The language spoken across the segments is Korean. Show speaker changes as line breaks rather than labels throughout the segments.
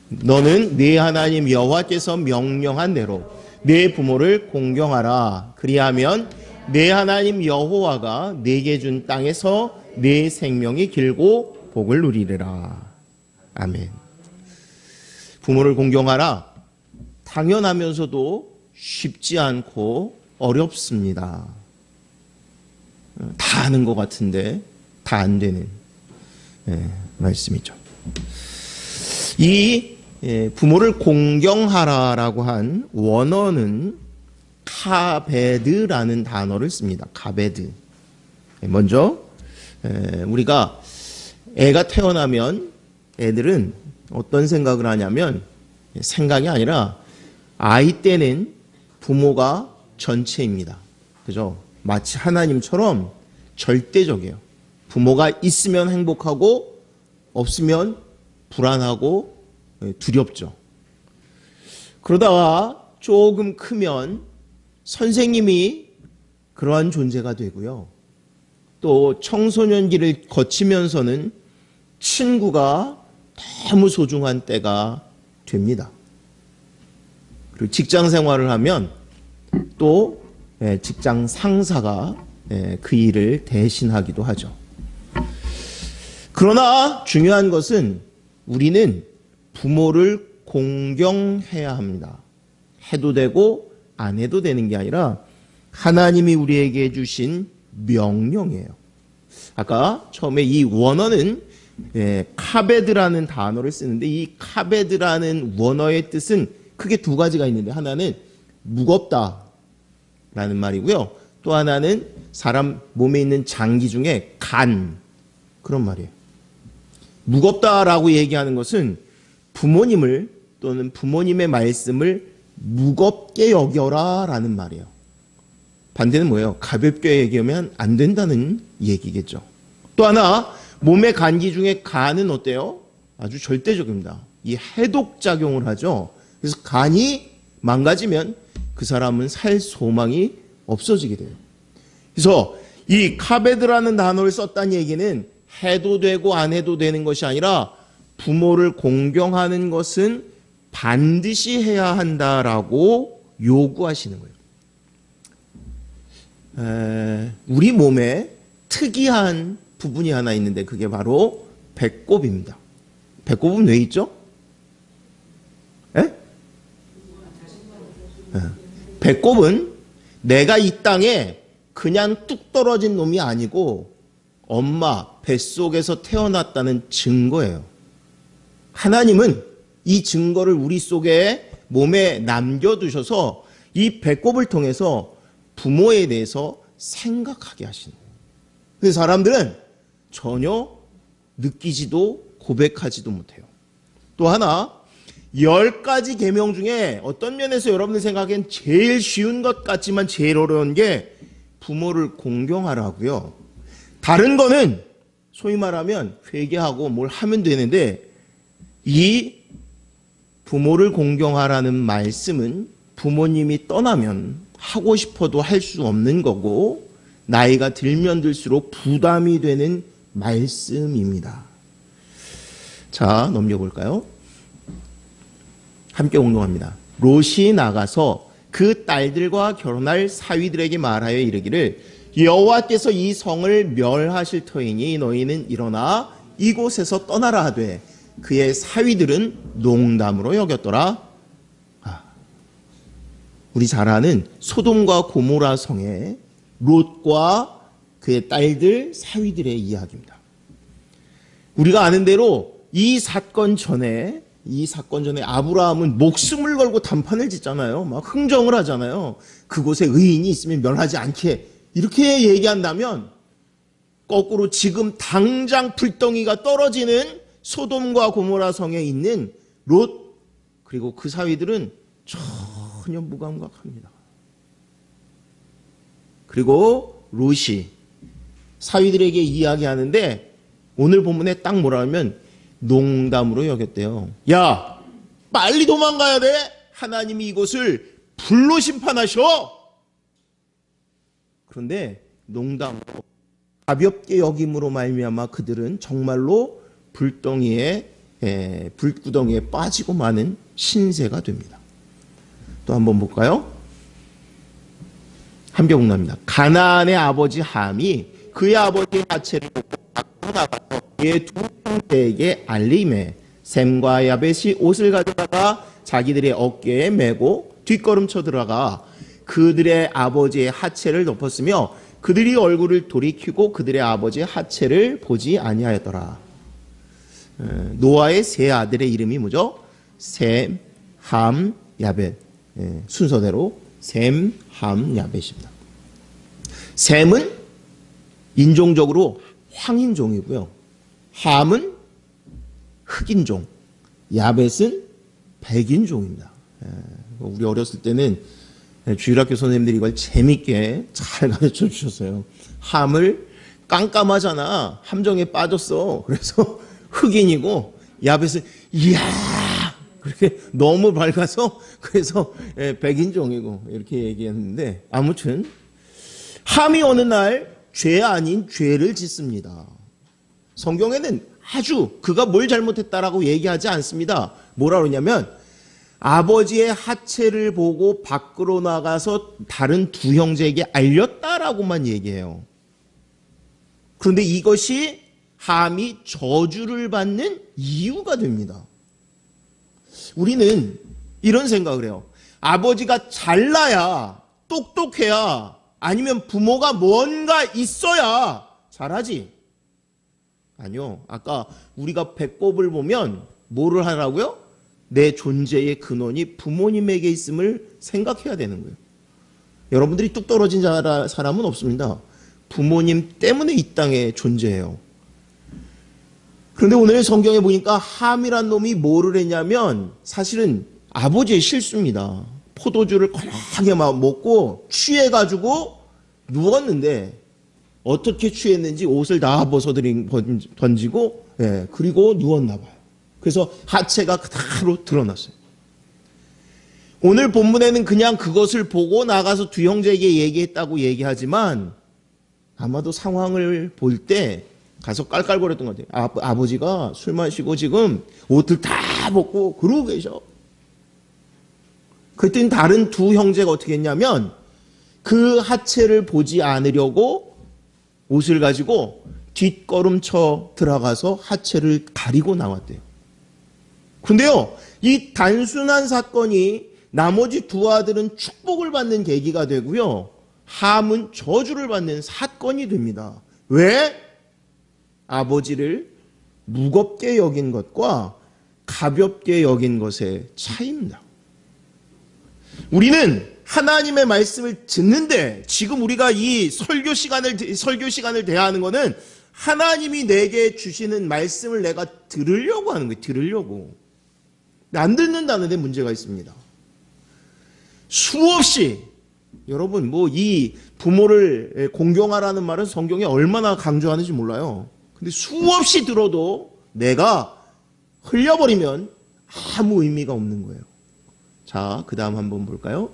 너는 네 하나님 여호와께서 명령한 대로 네 부모를 공경하라. 그리하면 네 하나님 여호와가 네게 준 땅에서 네 생명이 길고 복을 누리리라. 아멘. 부모를 공경하라. 당연하면서도 쉽지 않고 어렵습니다. 다 아는 것 같은데 다 안 되는 말씀이죠. 이 부모를 공경하라라고 한 원어는 카베드라는 단어를 씁니다. 카베드. 먼저 우리가 애가 태어나면 애들은 어떤 생각을 하냐면 생각이 아니라 아이 때는 부모가 전체입니다. 그죠? 마치 하나님처럼 절대적이에요. 부모가 있으면 행복하고 없으면 불안하고 두렵죠. 그러다가 조금 크면 선생님이 그러한 존재가 되고요. 또 청소년기를 거치면서는 친구가 너무 소중한 때가 됩니다. 그리고 직장 생활을 하면 또 직장 상사가 그 일을 대신하기도 하죠. 그러나 중요한 것은 우리는 부모를 공경해야 합니다. 해도 되고 안 해도 되는 게 아니라 하나님이 우리에게 주신 명령이에요. 아까 처음에 이 원어는 카베드라는 단어를 쓰는데 이 카베드라는 원어의 뜻은 크게 두 가지가 있는데 하나는 무겁다라는 말이고요. 또 하나는 사람 몸에 있는 장기 중에 간 그런 말이에요. 무겁다라고 얘기하는 것은 부모님을 또는 부모님의 말씀을 무겁게 여겨라라는 말이에요. 반대는 뭐예요? 가볍게 얘기하면 안 된다는 얘기겠죠. 또 하나 몸의 간기 중에 간은 어때요? 아주 절대적입니다. 이 해독작용을 하죠. 그래서 간이 망가지면 그 사람은 살 소망이 없어지게 돼요. 그래서 이 카베드라는 단어를 썼다는 얘기는 해도 되고 안 해도 되는 것이 아니라 부모를 공경하는 것은 반드시 해야 한다라고 요구하시는 거예요. 우리 몸에 특이한 부분이 하나 있는데 그게 바로 배꼽입니다. 배꼽은 왜 있죠? 배꼽은 내가 이 땅에 그냥 뚝 떨어진 놈이 아니고 엄마 뱃속에서 태어났다는 증거예요. 하나님은 이 증거를 우리 속에 몸에 남겨두셔서 이 배꼽을 통해서 부모에 대해서 생각하게 하시는 거예요. 그래서 사람들은 전혀 느끼지도 고백하지도 못해요. 또 하나 10가지 계명 중에 어떤 면에서 여러분들 생각엔 제일 쉬운 것 같지만 제일 어려운 게 부모를 공경하라고요. 다른 거는 소위 말하면 회개하고 뭘 하면 되는데 이 부모를 공경하라는 말씀은 부모님이 떠나면 하고 싶어도 할 수 없는 거고 나이가 들면 들수록 부담이 되는 말씀입니다. 자, 넘겨볼까요? 함께 공동합니다. 롯이 나가서 그 딸들과 결혼할 사위들에게 말하여 이르기를 여호와께서 이 성을 멸하실 터이니 너희는 일어나 이곳에서 떠나라 하되 그의 사위들은 농담으로 여겼더라. 우리 잘 아는 소돔과 고모라 성의 롯과 그의 딸들 사위들의 이야기입니다. 우리가 아는 대로 이 사건 전에 아브라함은 목숨을 걸고 단판을 짓잖아요. 막 흥정을 하잖아요. 그곳에 의인이 있으면 멸하지 않게 이렇게 얘기한다면 거꾸로 지금 당장 불덩이가 떨어지는 소돔과 고모라 성에 있는 롯 그리고 그 사위들은 전혀 무감각합니다. 그리고 롯이 사위들에게 이야기하는데 오늘 본문에 딱 뭐라 하면 농담으로 여겼대요. 야, 빨리 도망가야 돼. 하나님이 이곳을 불로 심판하셔. 그런데 농담으로 가볍게 여김으로 말미암아 그들은 정말로 불덩이에 불구덩이에 빠지고 마는 신세가 됩니다. 또 한번 볼까요? 함께 복납니다. 가나안의 아버지 함이 그의 아버지의 하체를 보고 밖으로 나가서 그의 두 형제에게 알림해 셈과 야벳이 옷을 가져다가 자기들의 어깨에 메고 뒷걸음쳐 들어가 그들의 아버지의 하체를 덮었으며 그들이 얼굴을 돌이키고 그들의 아버지의 하체를 보지 아니하였더라. 노아의 세 아들의 이름이 뭐죠? 셈, 함, 야벳. 순서대로 셈, 함, 야벳입니다. 셈은 인종적으로 황인종이고요. 함은 흑인종, 야벳은 백인종입니다. 우리 어렸을 때는 주일학교 선생님들이 이걸 재밌게 잘 가르쳐 주셨어요. 함을 깜깜하잖아. 함정에 빠졌어. 그래서 흑인이고 야벳은 이야 그렇게 너무 밝아서 그래서 백인종이고 이렇게 얘기했는데 아무튼 함이 어느 날 죄 아닌 죄를 짓습니다. 성경에는 아주 그가 뭘 잘못했다라고 얘기하지 않습니다. 뭐라 그러냐면 아버지의 하체를 보고 밖으로 나가서 다른 두 형제에게 알렸다라고만 얘기해요. 그런데 이것이 함이 저주를 받는 이유가 됩니다. 우리는 이런 생각을 해요. 아버지가 잘나야, 똑똑해야, 아니면 부모가 뭔가 있어야 잘하지. 아니요. 아까 우리가 배꼽을 보면 뭐를 하라고요? 내 존재의 근원이 부모님에게 있음을 생각해야 되는 거예요. 여러분들이 뚝 떨어진 사람은 없습니다. 부모님 때문에 이 땅에 존재해요. 그런데 오늘 성경에 보니까 함이란 놈이 뭐를 했냐면 사실은 아버지의 실수입니다. 포도주를 거나하게 먹고 취해가지고 누웠는데 어떻게 취했는지 옷을 다 벗어 던지고 그리고 누웠나 봐요. 그래서 하체가 그대로 드러났어요. 오늘 본문에는 그냥 그것을 보고 나가서 두 형제에게 얘기했다고 얘기하지만 아마도 상황을 볼 때 가서 깔깔거렸던 것 같아요. 아버지가 술 마시고 지금 옷을 다 벗고 그러고 계셔. 그랬더니 다른 두 형제가 어떻게 했냐면 그 하체를 보지 않으려고 옷을 가지고 뒷걸음쳐 들어가서 하체를 가리고 나왔대요. 근데요, 이 단순한 사건이 나머지 두 아들은 축복을 받는 계기가 되고요, 함은 저주를 받는 사건이 됩니다. 왜? 아버지를 무겁게 여긴 것과 가볍게 여긴 것의 차이입니다. 우리는 하나님의 말씀을 듣는데 지금 우리가 이 설교 시간을 대하는 것은 하나님이 내게 주시는 말씀을 내가 들으려고 하는 거예요. 들으려고. 안 듣는다는 데 문제가 있습니다. 수없이 여러분 이 부모를 공경하라는 말은 성경에 얼마나 강조하는지 몰라요. 근데 수없이 들어도 내가 흘려버리면 아무 의미가 없는 거예요. 자, 그 다음 한번 볼까요?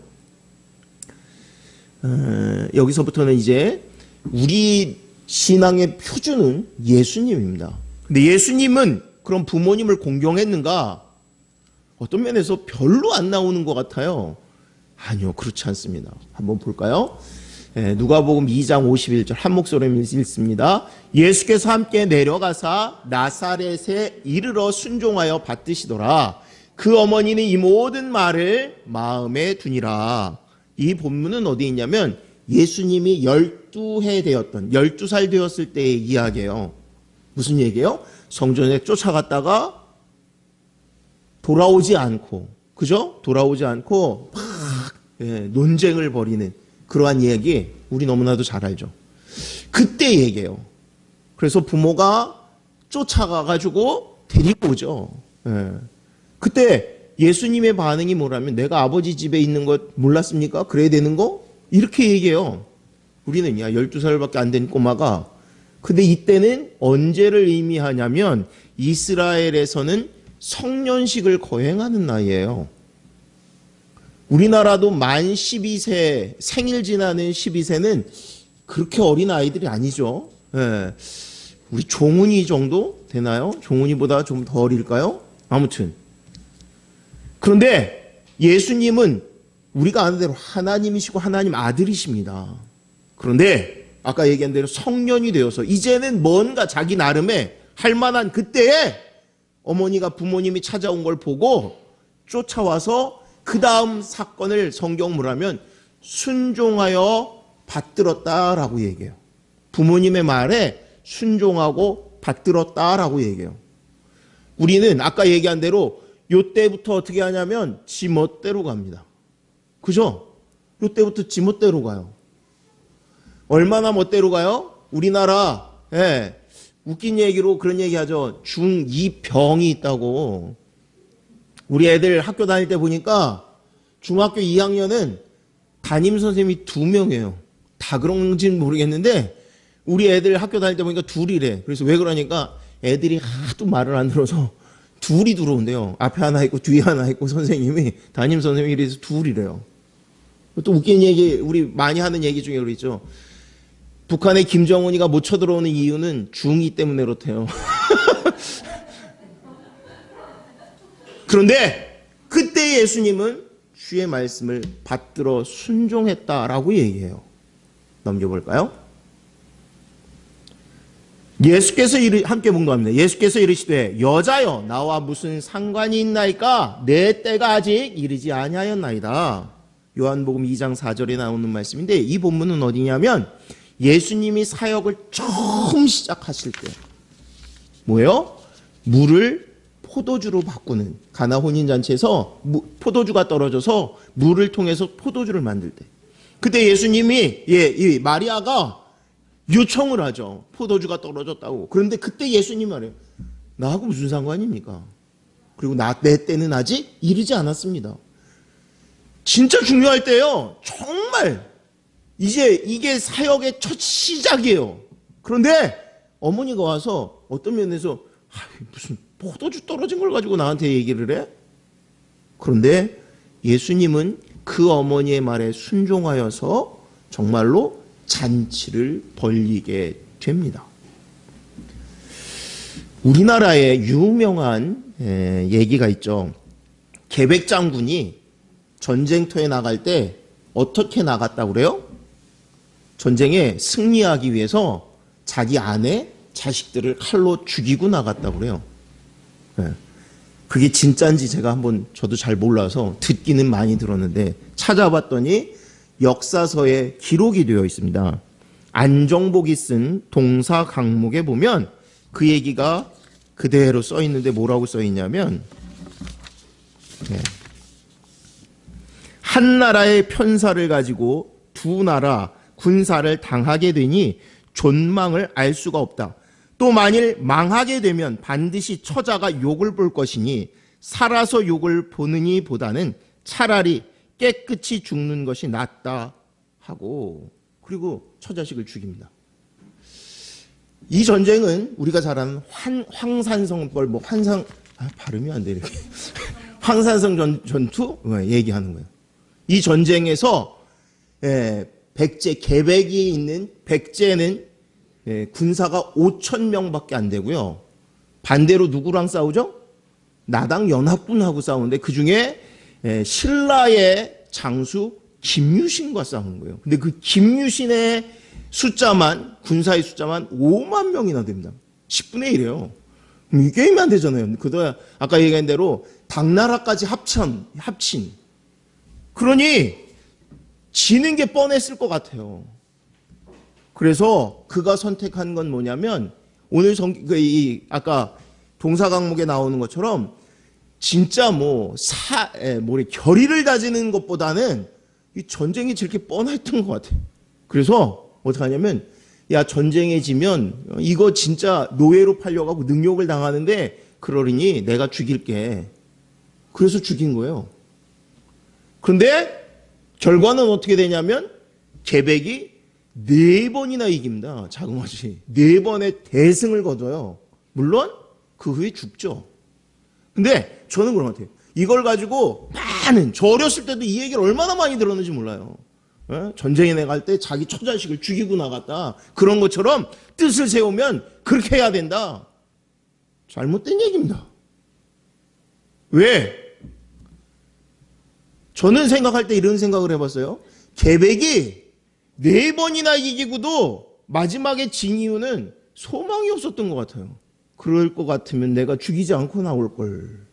여기서부터는 이제 우리 신앙의 표준은 예수님입니다. 근데 예수님은 그럼 부모님을 공경했는가? 어떤 면에서 별로 안 나오는 것 같아요. 아니요, 그렇지 않습니다. 한번 볼까요? 누가복음 2장 51절 한 목소리로 읽습니다. 예수께서 함께 내려가사 나사렛에 이르러 순종하여 받드시더라. 그 어머니는 이 모든 말을 마음에 두니라. 이 본문은 어디 있냐면 예수님이 12살 되었을 때의 이야기예요. 무슨 얘기예요? 성전에 쫓아갔다가 돌아오지 않고, 그죠? 돌아오지 않고 막 논쟁을 벌이는 그러한 이야기 우리 너무나도 잘 알죠. 그때 얘기예요. 그래서 부모가 쫓아가가지고 데리고 오죠. 그때 예수님의 반응이 뭐라면 내가 아버지 집에 있는 것 몰랐습니까? 그래야 되는 거? 이렇게 얘기해요. 우리는 12살밖에 안 된 꼬마가. 근데 이때는 언제를 의미하냐면 이스라엘에서는 성년식을 거행하는 나이예요. 우리나라도 만 12세, 생일 지나는 12세는 그렇게 어린 아이들이 아니죠. 우리 종훈이 정도 되나요? 종훈이보다 좀 더 어릴까요? 아무튼. 그런데 예수님은 우리가 아는 대로 하나님이시고 하나님 아들이십니다. 그런데 아까 얘기한 대로 성년이 되어서 이제는 뭔가 자기 나름의 할 만한 그때에 어머니가 부모님이 찾아온 걸 보고 쫓아와서 그 다음 사건을 성경으로 하면 순종하여 받들었다라고 얘기해요. 부모님의 말에 순종하고 받들었다라고 얘기해요. 우리는 아까 얘기한 대로 요때부터 어떻게 하냐면 지멋대로 갑니다. 그죠? 요때부터 지멋대로 가요. 얼마나 멋대로 가요? 우리나라 웃긴 얘기로 그런 얘기 하죠. 중2병이 있다고. 우리 애들 학교 다닐 때 보니까 중학교 2학년은 담임선생님이 2명이에요. 다 그런지는 모르겠는데 우리 애들 학교 다닐 때 보니까 둘이래. 그래서 왜 그러니까 애들이 하도 말을 안 들어서 둘이 들어온대요. 앞에 하나 있고 뒤에 하나 있고 선생님이 담임선생님이 이래서 둘이래요. 또 웃긴 얘기 우리 많이 하는 얘기 중에 그러죠. 북한의 김정은이가 못 쳐들어오는 이유는 중2 때문에 그렇대요. 그런데 그때 예수님은 주의 말씀을 받들어 순종했다라고 얘기해요. 넘겨볼까요? 예수께서 함께 봉독합니다. 예수께서 이르시되 여자여 나와 무슨 상관이 있나이까 내 때가 아직 이르지 아니하였나이다. 요한복음 2장 4절에 나오는 말씀인데 이 본문은 어디냐면 예수님이 사역을 처음 시작하실 때 뭐예요? 물을 포도주로 바꾸는 가나 혼인잔치에서 포도주가 떨어져서 물을 통해서 포도주를 만들 때 그때 예수님이 이 마리아가 요청을 하죠. 포도주가 떨어졌다고. 그런데 그때 예수님이 말해요. 나하고 무슨 상관입니까? 그리고 내 때는 아직 이르지 않았습니다. 진짜 중요할 때요. 정말 이제 이게 사역의 첫 시작이에요. 그런데 어머니가 와서 어떤 면에서 무슨 포도주 떨어진 걸 가지고 나한테 얘기를 해? 그런데 예수님은 그 어머니의 말에 순종하여서 정말로 잔치를 벌이게 됩니다. 우리나라에 유명한 얘기가 있죠. 계백 장군이 전쟁터에 나갈 때 어떻게 나갔다고 그래요? 전쟁에 승리하기 위해서 자기 아내, 자식들을 칼로 죽이고 나갔다고 그래요. 그게 진짜인지 제가 한번 저도 잘 몰라서 듣기는 많이 들었는데 찾아봤더니 역사서에 기록이 되어 있습니다. 안정복이 쓴 동사 강목에 보면 그 얘기가 그대로 써 있는데 뭐라고 써 있냐면 한 나라의 편사를 가지고 두 나라 군사를 당하게 되니 존망을 알 수가 없다. 또 만일 망하게 되면 반드시 처자가 욕을 볼 것이니 살아서 욕을 보느니 보다는 차라리 깨끗이 죽는 것이 낫다 하고 그리고 처자식을 죽입니다. 이 전쟁은 우리가 잘 아는 황산성벌 발음이 안 돼 이렇게 황산성 전투 얘기하는 거예요. 이 전쟁에서 백제 계백이 있는 백제는 군사가 5,000명밖에 안 되고요. 반대로 누구랑 싸우죠? 나당 연합군하고 싸우는데 그 중에 신라의 장수 김유신과 싸우는 거예요. 근데 그 김유신의 숫자만 군사의 숫자만 5만 명이나 됩니다. 10분의 1이에요. 이 게임이 안 되잖아요. 그도 아까 얘기한 대로 당나라까지 합친. 그러니 지는 게 뻔했을 것 같아요. 그래서 그가 선택한 건 뭐냐면 오늘 아까 동사 강목에 나오는 것처럼 진짜 결의를 다지는 것보다는 이 전쟁이 저렇게 뻔했던 것 같아요. 그래서 어떻게 하냐면 야 전쟁에 지면 이거 진짜 노예로 팔려가고 능욕을 당하는데 그러니 내가 죽일게. 그래서 죽인 거예요. 그런데 결과는 어떻게 되냐면 계백이 4번이나 이깁니다. 자그마치 4번의 대승을 거둬요. 물론 그 후에 죽죠. 근데 저는 그런 것 같아요. 이걸 가지고 저 어렸을 때도 이 얘기를 얼마나 많이 들었는지 몰라요. 전쟁에 나갈 때 자기 처자식을 죽이고 나갔다. 그런 것처럼 뜻을 세우면 그렇게 해야 된다. 잘못된 얘기입니다. 왜? 저는 생각할 때 이런 생각을 해봤어요. 계백이 4번이나 이기고도 마지막에 진 이유는 소망이 없었던 것 같아요. 그럴 것 같으면 내가 죽이지 않고 나올걸.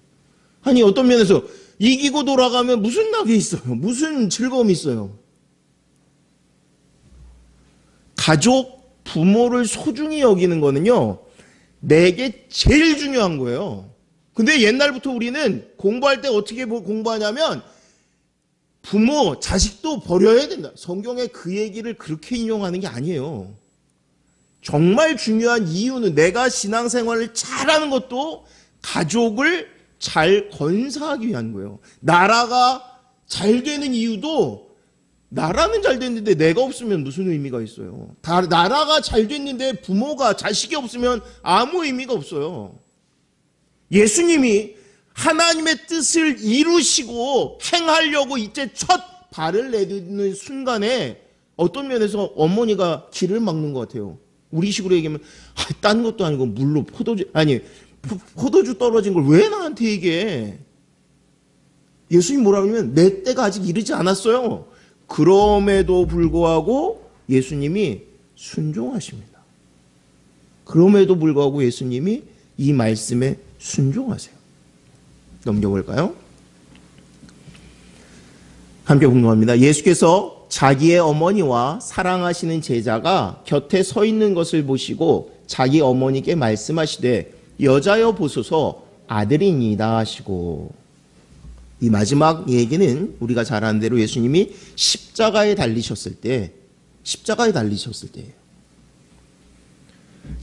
아니, 어떤 면에서 이기고 돌아가면 무슨 낙이 있어요? 무슨 즐거움이 있어요? 가족, 부모를 소중히 여기는 거는요, 내게 제일 중요한 거예요. 근데 옛날부터 우리는 공부할 때 어떻게 공부하냐면 부모, 자식도 버려야 된다. 성경에 그 얘기를 그렇게 인용하는 게 아니에요. 정말 중요한 이유는 내가 신앙생활을 잘하는 것도 가족을 잘 건사하기 위한 거예요. 나라가 잘 되는 이유도 나라는 잘 됐는데 내가 없으면 무슨 의미가 있어요. 나라가 잘 됐는데 부모가 자식이 없으면 아무 의미가 없어요. 예수님이 하나님의 뜻을 이루시고 행하려고 이제 첫 발을 내딛는 순간에 어떤 면에서 어머니가 길을 막는 것 같아요. 우리식으로 얘기하면 딴 것도 아니고 물로 포도주 떨어진 걸 왜 나한테 얘기해? 예수님 뭐라고 하냐면 내 때가 아직 이르지 않았어요. 그럼에도 불구하고 예수님이 순종하십니다. 그럼에도 불구하고 예수님이 이 말씀에 순종하세요. 넘겨볼까요? 함께 공동합니다. 예수께서 자기의 어머니와 사랑하시는 제자가 곁에 서 있는 것을 보시고 자기 어머니께 말씀하시되 여자여 보소서 아들이니이다 하시고, 이 마지막 얘기는 우리가 잘 아는 대로 예수님이 십자가에 달리셨을 때예요.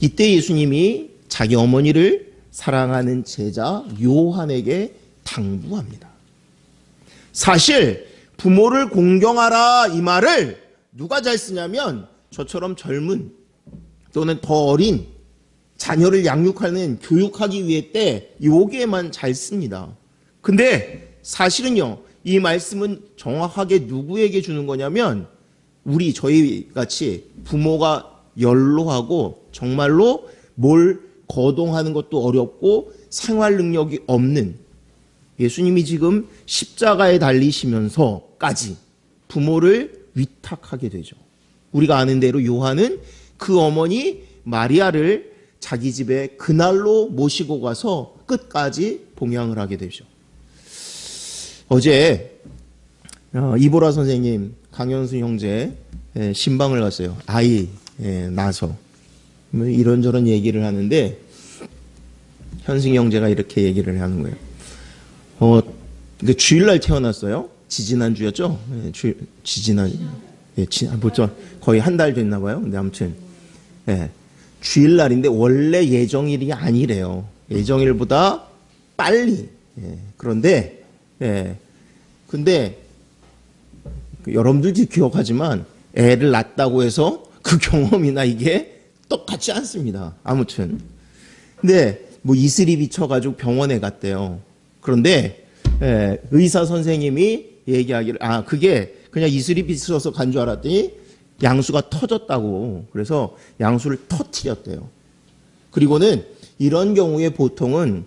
이때 예수님이 자기 어머니를 사랑하는 제자 요한에게 당부합니다. 사실 부모를 공경하라 이 말을 누가 잘 쓰냐면 저처럼 젊은 또는 더 어린 자녀를 양육하는 교육하기 위해 때 여기에만 잘 씁니다. 근데 사실은요, 이 말씀은 정확하게 누구에게 주는 거냐면 저희 같이 부모가 연로하고 정말로 뭘 거동하는 것도 어렵고 생활 능력이 없는, 예수님이 지금 십자가에 달리시면서까지 부모를 위탁하게 되죠. 우리가 아는 대로 요한은 그 어머니 마리아를 자기 집에 그날로 모시고 가서 끝까지 봉양을 하게 되죠. 어제 이보라 선생님, 강현수 형제 신방을 갔어요. 아이 낳아서 이런저런 얘기를 하는데 현승이 형제가 이렇게 얘기를 하는 거예요. 주일날 태어났어요. 지지난주였죠? 지지난, 거의 한 달 됐나 봐요. 근데 아무튼 주일날인데 원래 예정일이 아니래요. 예정일보다 빨리. 그런데 근데 여러분들도 기억하지만 애를 낳았다고 해서 그 경험이나 이게 똑같지 않습니다. 아무튼 근데 이슬이 비쳐가지고 병원에 갔대요. 그런데 의사 선생님이 얘기하기를 그게 그냥 이슬이 비쳐서 간 줄 알았더니 양수가 터졌다고. 그래서 양수를 터뜨렸대요. 그리고는 이런 경우에 보통은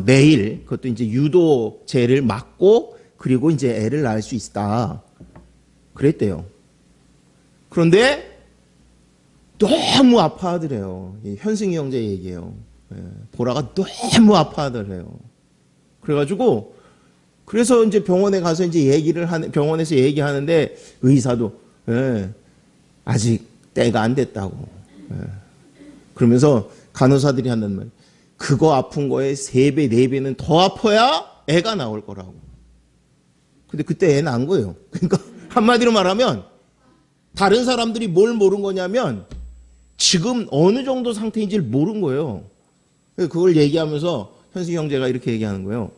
내일 그것도 이제 유도제를 맞고 그리고 이제 애를 낳을 수 있다 그랬대요. 그런데 너무 아파하더래요. 현승이 형제 얘기예요. 보라가 너무 아파하더래요. 그래서 이제 병원에 가서 이제 병원에서 얘기하는데 의사도 아직 때가 안 됐다고. 그러면서 간호사들이 한단 말이에요. 그거 아픈 거에 3배, 4배는 더 아파야 애가 나올 거라고. 근데 그때 애 낳은 거예요. 그러니까 한마디로 말하면 다른 사람들이 뭘 모른 거냐면 지금 어느 정도 상태인지를 모른 거예요. 그걸 얘기하면서 현승이 형제가 이렇게 얘기하는 거예요.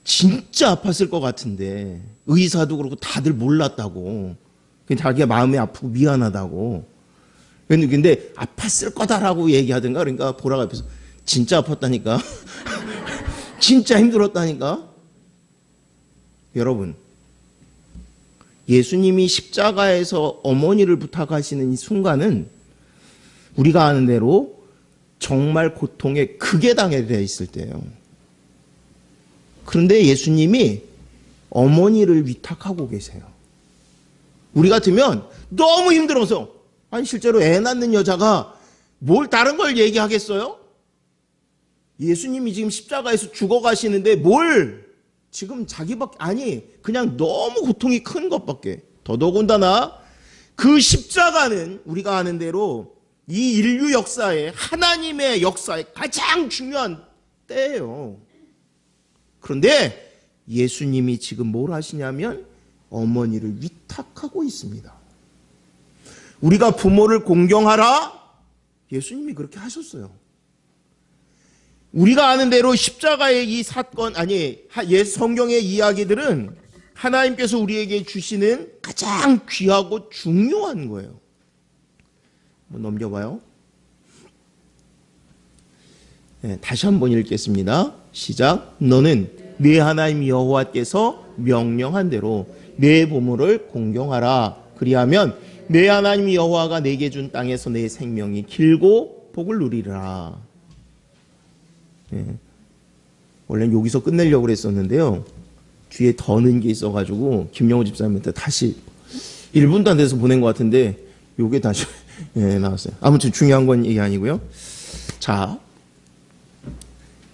진짜 아팠을 것 같은데 의사도 그렇고 다들 몰랐다고. 자기가 마음이 아프고 미안하다고. 근데 아팠을 거다라고 얘기하던가. 그러니까 보라가 옆에서 진짜 아팠다니까. 진짜 힘들었다니까. 여러분, 예수님이 십자가에서 어머니를 부탁하시는 이 순간은 우리가 아는 대로 정말 고통에 크게 당해야 있을 때예요. 그런데 예수님이 어머니를 위탁하고 계세요. 우리 같으면 너무 힘들어서, 아니 실제로 애 낳는 여자가 뭘 다른 걸 얘기하겠어요? 예수님이 지금 십자가에서 죽어가시는데 뭘 지금 자기밖에, 아니 그냥 너무 고통이 큰 것밖에. 더더군다나 그 십자가는 우리가 아는 대로 이 인류 역사에, 하나님의 역사에 가장 중요한 때예요. 그런데 예수님이 지금 뭘 하시냐면 어머니를 위탁하고 있습니다. 우리가 부모를 공경하라? 예수님이 그렇게 하셨어요. 우리가 아는 대로 십자가의 이 사건, 아니 성경의 이야기들은 하나님께서 우리에게 주시는 가장 귀하고 중요한 거예요. 한번 넘겨봐요. 네, 다시 한번 읽겠습니다. 시작. 너는 네 하나님 여호와께서 명령한 대로 내 부모를 공경하라. 그리하면 내 하나님 여호와가 내게 준 땅에서 내 생명이 길고 복을 누리라. 네. 원래는 여기서 끝내려고 그랬었는데요. 뒤에 더 넣은 게 있어가지고 김영호 집사님한테 다시 1분도 안 돼서 보낸 것 같은데 요게 다시 예, 나왔어요. 아무튼 중요한 건 이게 아니고요. 자,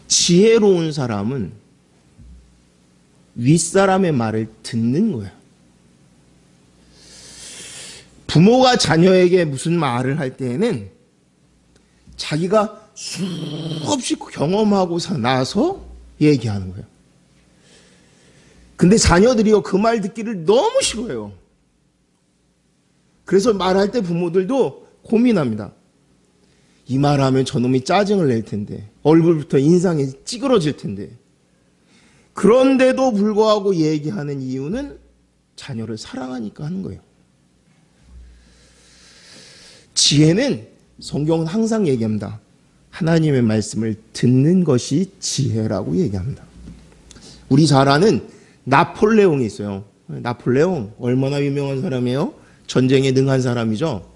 지혜로운 사람은 윗사람의 말을 듣는 거예요. 부모가 자녀에게 무슨 말을 할 때에는 자기가 수없이 경험하고 나서 얘기하는 거예요. 근데 자녀들이요, 그 말 듣기를 너무 싫어해요. 그래서 말할 때 부모들도 고민합니다. 이 말하면 저놈이 짜증을 낼 텐데, 얼굴부터 인상이 찌그러질 텐데. 그런데도 불구하고 얘기하는 이유는 자녀를 사랑하니까 하는 거예요. 지혜는, 성경은 항상 얘기합니다. 하나님의 말씀을 듣는 것이 지혜라고 얘기합니다. 우리 잘 아는 나폴레옹이 있어요. 나폴레옹 얼마나 유명한 사람이에요? 전쟁에 능한 사람이죠.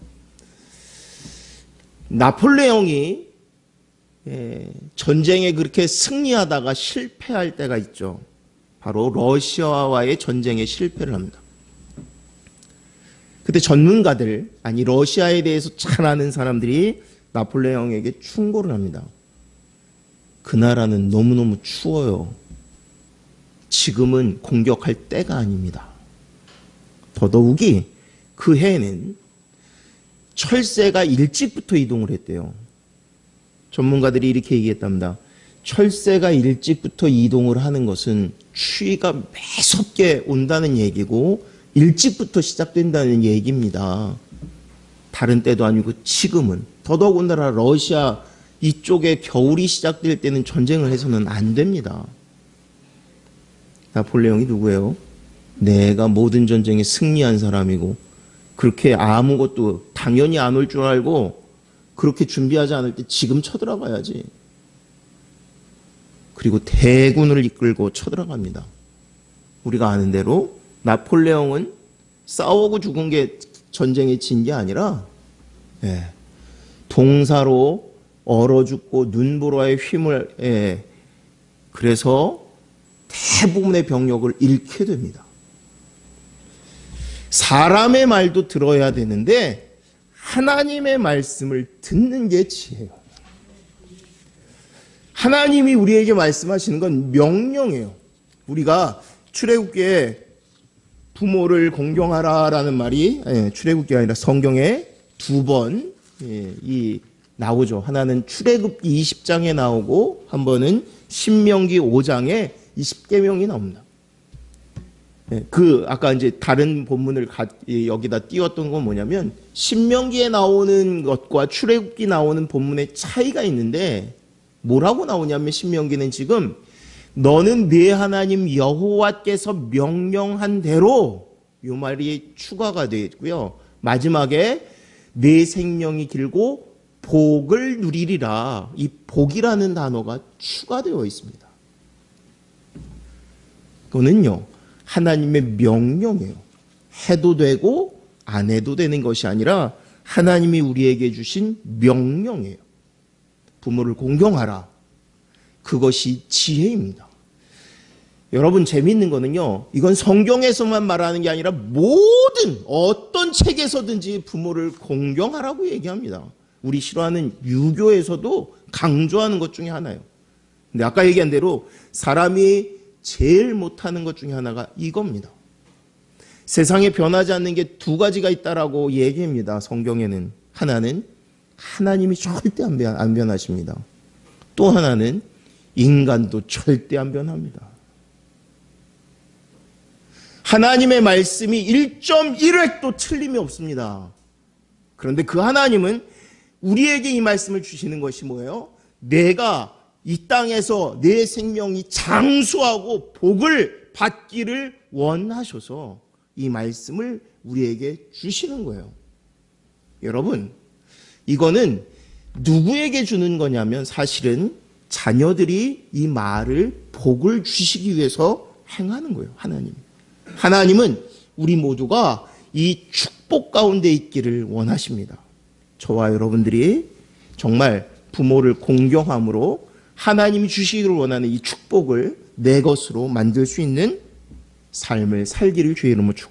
나폴레옹이 전쟁에 그렇게 승리하다가 실패할 때가 있죠. 바로 러시아와의 전쟁에 실패를 합니다. 그때 전문가들, 아니 러시아에 대해서 잘 아는 사람들이 나폴레옹에게 충고를 합니다. 그 나라는 너무너무 추워요. 지금은 공격할 때가 아닙니다. 더더욱이 그 해에는 철새가 일찍부터 이동을 했대요. 전문가들이 이렇게 얘기했답니다. 철새가 일찍부터 이동을 하는 것은 추위가 매섭게 온다는 얘기고 일찍부터 시작된다는 얘기입니다. 다른 때도 아니고 지금은. 더더군다나 러시아 이쪽에 겨울이 시작될 때는 전쟁을 해서는 안 됩니다. 나폴레옹이 누구예요? 내가 모든 전쟁에 승리한 사람이고 그렇게 아무것도 당연히 안 올 줄 알고 그렇게 준비하지 않을 때 지금 쳐들어가야지. 그리고 대군을 이끌고 쳐들어갑니다. 우리가 아는 대로 나폴레옹은 싸우고 죽은 게 전쟁에 진 게 아니라 동사로 얼어 죽고 눈보라의 힘을 그래서 대부분의 병력을 잃게 됩니다. 사람의 말도 들어야 되는데 하나님의 말씀을 듣는 게 지혜예요. 하나님이 우리에게 말씀하시는 건 명령이에요. 우리가 출애굽기에 부모를 공경하라라는 말이 출애굽기가 아니라 성경에 두 번 나오죠. 하나는 출애굽기 20장에 나오고 한 번은 신명기 5장에 이 10계명이 나옵니다. 아까 이제 다른 본문을 여기다 띄웠던 건 뭐냐면, 신명기에 나오는 것과 출애굽기 나오는 본문의 차이가 있는데, 뭐라고 나오냐면, 신명기는 지금, 너는 네 하나님 여호와께서 명령한 대로, 이 말이 추가가 되어 있고요. 마지막에, 네 생명이 길고, 복을 누리리라. 이 복이라는 단어가 추가되어 있습니다. 그거는요, 하나님의 명령이에요. 해도 되고 안 해도 되는 것이 아니라 하나님이 우리에게 주신 명령이에요. 부모를 공경하라. 그것이 지혜입니다. 여러분, 재미있는 거는요, 이건 성경에서만 말하는 게 아니라 모든 어떤 책에서든지 부모를 공경하라고 얘기합니다. 우리 싫어하는 유교에서도 강조하는 것 중에 하나예요. 근데 아까 얘기한 대로 사람이 제일 못하는 것 중에 하나가 이겁니다. 세상에 변하지 않는 게 두 가지가 있다라고 얘기합니다. 성경에는. 하나는 하나님이 절대 안 변하십니다. 또 하나는 인간도 절대 안 변합니다. 하나님의 말씀이 1.1획도 틀림이 없습니다. 그런데 그 하나님은 우리에게 이 말씀을 주시는 것이 뭐예요? 내가 이 땅에서 내 생명이 장수하고 복을 받기를 원하셔서 이 말씀을 우리에게 주시는 거예요. 여러분, 이거는 누구에게 주는 거냐면 사실은 자녀들이 이 말을 복을 주시기 위해서 행하는 거예요. 하나님은 우리 모두가 이 축복 가운데 있기를 원하십니다. 저와 여러분들이 정말 부모를 공경함으로 하나님이 주시기를 원하는 이 축복을 내 것으로 만들 수 있는 삶을 살기를 주의 이름으로 축복합니다.